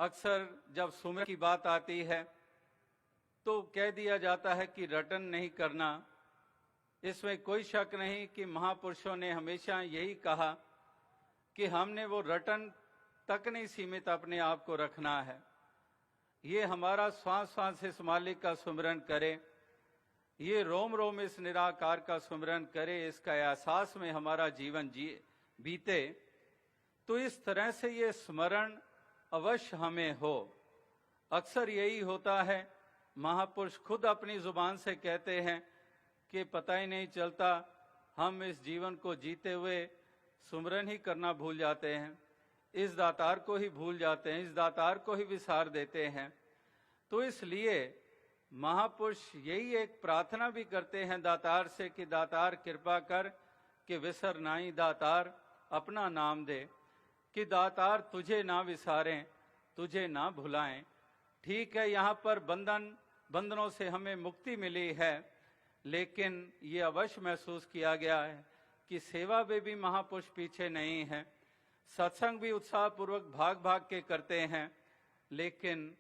अक्सर जब सुमरन की बात आती है तो कह दिया जाता है कि रटन नहीं करना। इसमें कोई शक नहीं कि महापुरुषों ने हमेशा यही कहा कि हमने वो रटन तक नहीं सीमित अपने आप को रखना है। ये हमारा श्वास श्वास इस मालिक का सुमरन करे, ये रोम रोम इस निराकार का सुमरन करे, इसका एहसास में हमारा जीवन बीते। तो इस तरह से ये स्मरण अवश्य हमें हो। अक्सर यही होता है, महापुरुष खुद अपनी जुबान से कहते हैं कि पता ही नहीं चलता, हम इस जीवन को जीते हुए सुमरन ही करना भूल जाते हैं, इस दातार को ही भूल जाते हैं, इस दातार को ही विसार देते हैं। तो इसलिए महापुरुष यही एक प्रार्थना भी करते हैं दातार से कि दातार कृपा कर कि विसर नाई दातार अपना नाम दे, कि दातार तुझे ना विसारें, तुझे ना भुलाएं। ठीक है, यहाँ पर बंधनों से हमें मुक्ति मिली है, लेकिन ये अवश्य महसूस किया गया है कि सेवा में भी महापुरुष पीछे नहीं है। सत्संग भी उत्साहपूर्वक भाग भाग के करते हैं, लेकिन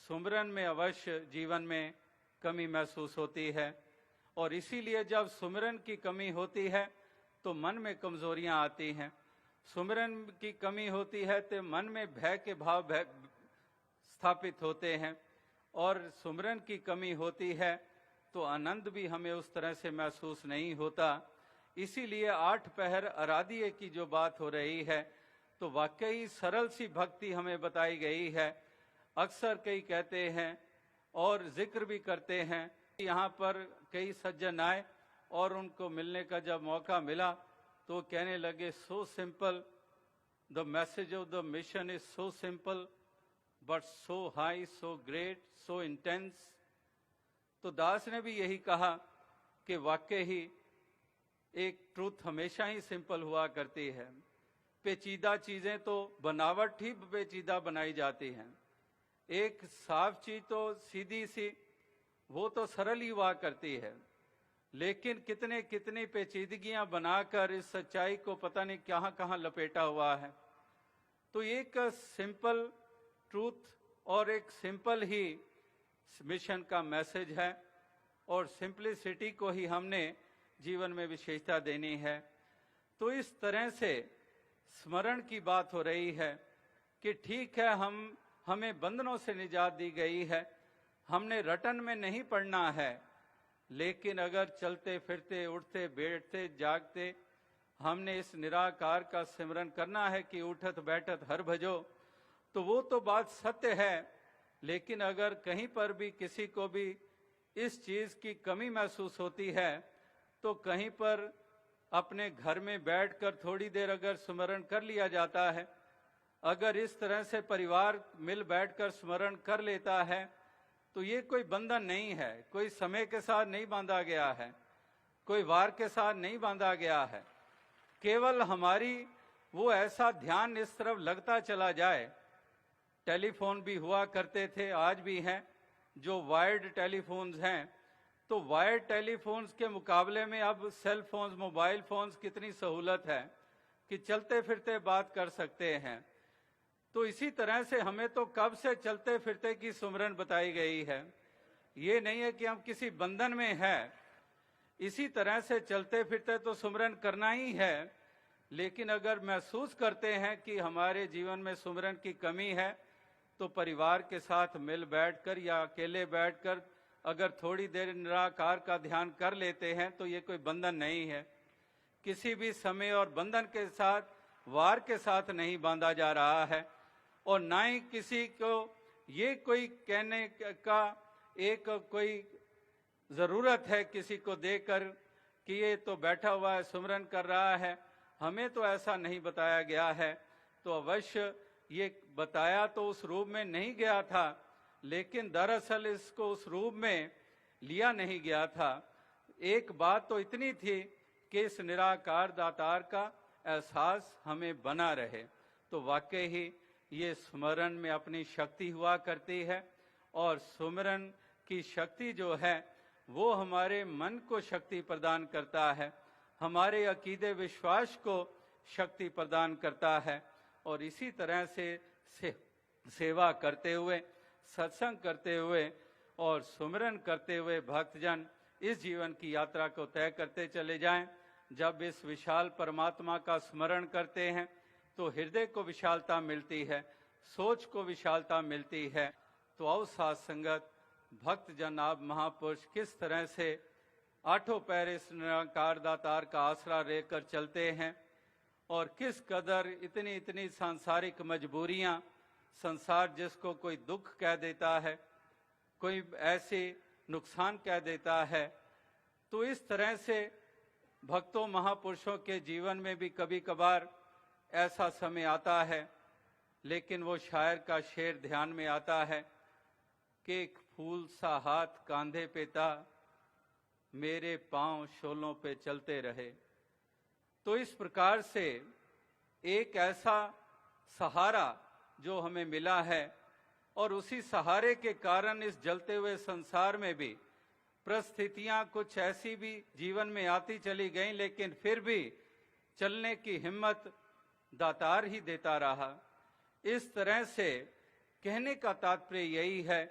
सुमरन में अवश्य जीवन में कमी महसूस होती है। और इसीलिए जब सुमरन की कमी होती है तो मन में कमजोरियां आती हैं। सुमरन की कमी होती है तो मन में भय के भाव स्थापित होते हैं, और सुमरन की कमी होती है तो आनंद भी हमें उस तरह से महसूस नहीं होता। इसीलिए 8 पहर आराध्य की जो बात हो रही है तो वाकई सरल सी भक्ति हमें बताई गई है। अक्सर कई कहते हैं और जिक्र भी करते हैं, यहाँ पर कई सज्जन आए और उनको मिलने का जब मौका मिला तो कहने लगे, so simple, the message of the mission is so simple but so high, so great, so intense. तो दास ने भी यही कहा कि वाकई ही एक ट्रूथ हमेशा ही सिंपल हुआ करती है। पेचीदा चीजें तो बनावट ही पेचीदा बनाई जाती हैं। एक साफ चीज तो सीधी सी, वो तो सरल ही हुआ करती है, लेकिन कितने कितनी पेचीदगियां बनाकर इस सच्चाई को पता नहीं कहां कहां लपेटा हुआ है। तो एक सिंपल ट्रूथ और एक सिंपल ही मिशन का मैसेज है, और सिंपलिसिटी को ही हमने जीवन में विशेषता देनी है। तो इस तरह से स्मरण की बात हो रही है कि ठीक है, हमें बंधनों से निजात दी गई है, हमने रटन में नहीं पड़ना है, लेकिन अगर चलते फिरते उठते बैठते जागते हमने इस निराकार का सिमरन करना है कि उठत बैठत हर भजो, तो वो तो बात सत्य है। लेकिन अगर कहीं पर भी किसी को भी इस चीज की कमी महसूस होती है तो कहीं पर अपने घर में बैठकर थोड़ी देर अगर स्मरण कर लिया जाता है, अगर इस तरह से परिवार मिल बैठकर स्मरण कर लेता है तो ये कोई बंधन नहीं है, कोई समय के साथ नहीं बांधा गया है, कोई वार के साथ नहीं बांधा गया है। केवल हमारी वो ऐसा ध्यान इस तरफ लगता चला जाए। टेलीफोन भी हुआ करते थे, आज भी हैं, जो वायर्ड टेलीफोन्स हैं, तो वायर्ड टेलीफोन्स के मुकाबले में अब सेल फोन्स, मोबाइल फोन्स कितनी सहूलत है कि चलते फिरते बात कर सकते हैं। तो इसी तरह से हमें तो कब से चलते फिरते की सुमरन बताई गई है। ये नहीं है कि हम किसी बंधन में हैं, इसी तरह से चलते फिरते तो सुमरन करना ही है। लेकिन अगर महसूस करते हैं कि हमारे जीवन में सुमरन की कमी है तो परिवार के साथ मिल बैठकर या अकेले बैठकर अगर थोड़ी देर निराकार का ध्यान कर लेते हैं तो ये कोई बंधन नहीं है। किसी भी समय और बंधन के साथ, वार के साथ नहीं बांधा जा रहा है, और ना ही किसी को ये कोई कहने का एक कोई जरूरत है किसी को देकर कि ये तो बैठा हुआ है, सुमरन कर रहा है। हमें तो ऐसा नहीं बताया गया है। तो अवश्य ये बताया तो उस रूप में नहीं गया था, लेकिन दरअसल इसको उस रूप में लिया नहीं गया था। एक बात तो इतनी थी कि इस निराकार दातार का एहसास हमें बना रहे। तो वाकई ही ये स्मरण में अपनी शक्ति हुआ करती है, और सुमरन की शक्ति जो है वो हमारे मन को शक्ति प्रदान करता है, हमारे अकीदे विश्वास को शक्ति प्रदान करता है। और इसी तरह से सेवा करते हुए, सत्संग करते हुए और सुमिरन करते हुए भक्तजन इस जीवन की यात्रा को तय करते चले जाएं। जब इस विशाल परमात्मा का स्मरण करते हैं तो हृदय को विशालता मिलती है, सोच को विशालता मिलती है। तो आओ साथ संगत भक्तजन, आप महापुरुष किस तरह से आठों पैर इस निराकार दातार का आसरा लेकर चलते हैं और किस कदर इतनी इतनी सांसारिक मजबूरियां, संसार जिसको कोई दुख कह देता है, कोई ऐसे नुकसान कह देता है, तो इस तरह से भक्तों महापुरुषों के जीवन में भी कभी कभार ऐसा समय आता है। लेकिन वो शायर का शेर ध्यान में आता है कि एक फूल सा हाथ कांधे पे था, मेरे पांव शोलों पे चलते रहे। तो इस प्रकार से एक ऐसा सहारा जो हमें मिला है और उसी सहारे के कारण इस जलते हुए संसार में भी परिस्थितियां कुछ ऐसी भी जीवन में आती चली गई, लेकिन फिर भी चलने की हिम्मत दातार ही देता रहा। इस तरह से कहने का तात्पर्य यही है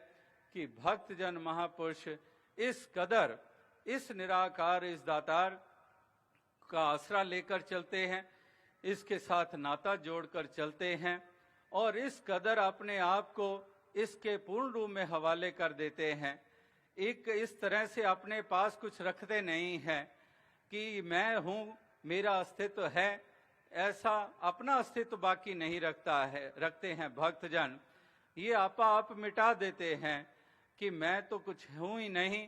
कि भक्तजन महापुरुष इस कदर इस निराकार, इस दातार का आसरा लेकर चलते हैं, इसके साथ नाता जोड़कर चलते हैं और इस कदर अपने आप को इसके पूर्ण रूप में हवाले कर देते हैं। एक इस तरह से अपने पास कुछ रखते नहीं हैं कि मैं हूँ, मेरा अस्तित्व है, ऐसा अपना अस्तित्व बाकी नहीं रखते हैं भक्तजन। ये आपा आप मिटा देते हैं कि मैं तो कुछ हूँ ही नहीं,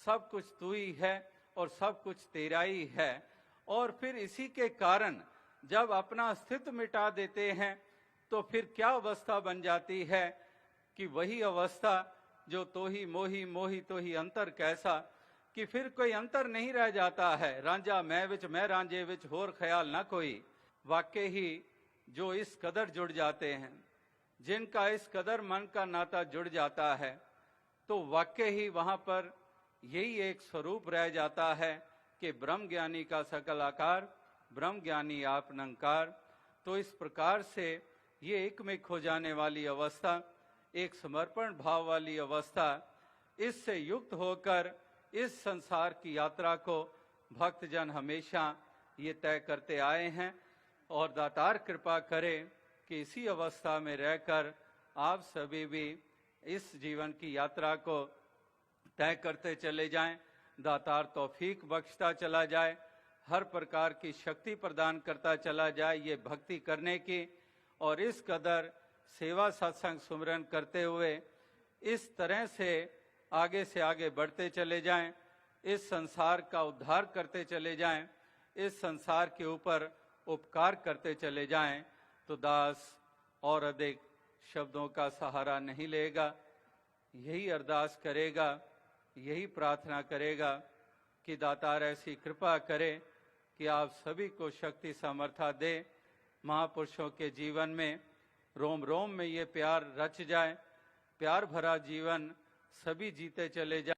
सब कुछ तू ही है और सब कुछ तेरा ही है। और फिर इसी के कारण जब अपना अस्तित्व मिटा देते हैं तो फिर क्या अवस्था बन जाती है कि वही अवस्था जो तो ही मोही, मोही तो ही अंतर कैसा, कि फिर कोई अंतर नहीं रह जाता है। रांझा मैं विच, मैं रांझे विच, होर ख्याल ना कोई। वाकई ही जो इस कदर जुड़ जाते हैं, जिनका इस कदर मन का नाता जुड़ जाता है, तो वाकई ही वहां पर यही एक स्वरूप रह जाता है कि ब्रह्म ज्ञानी का सकल आकार, ब्रह्म ज्ञानी आप निरंकार। तो इस प्रकार से ये एक में खो जाने वाली अवस्था, एक समर्पण भाव वाली अवस्था, इससे युक्त होकर इस संसार की यात्रा को भक्तजन हमेशा ये तय करते आए हैं और दातार कृपा करे कि इसी अवस्था में रहकर आप सभी भी इस जीवन की यात्रा को तय करते चले जाएं। दातार तौफीक बख्शता चला जाए, हर प्रकार की शक्ति प्रदान करता चला जाए ये भक्ति करने की, और इस कदर सेवा सत्संग सुमरन करते हुए इस तरह से आगे बढ़ते चले जाएं, इस संसार का उद्धार करते चले जाएं, इस संसार के ऊपर उपकार करते चले जाएं। तो दास और अधिक शब्दों का सहारा नहीं लेगा, यही अरदास करेगा, यही प्रार्थना करेगा कि दातार ऐसी कृपा करे कि आप सभी को शक्ति सामर्था दे, महापुरुषों के जीवन में रोम रोम में ये प्यार रच जाए, प्यार भरा जीवन सभी जीते चले जाए।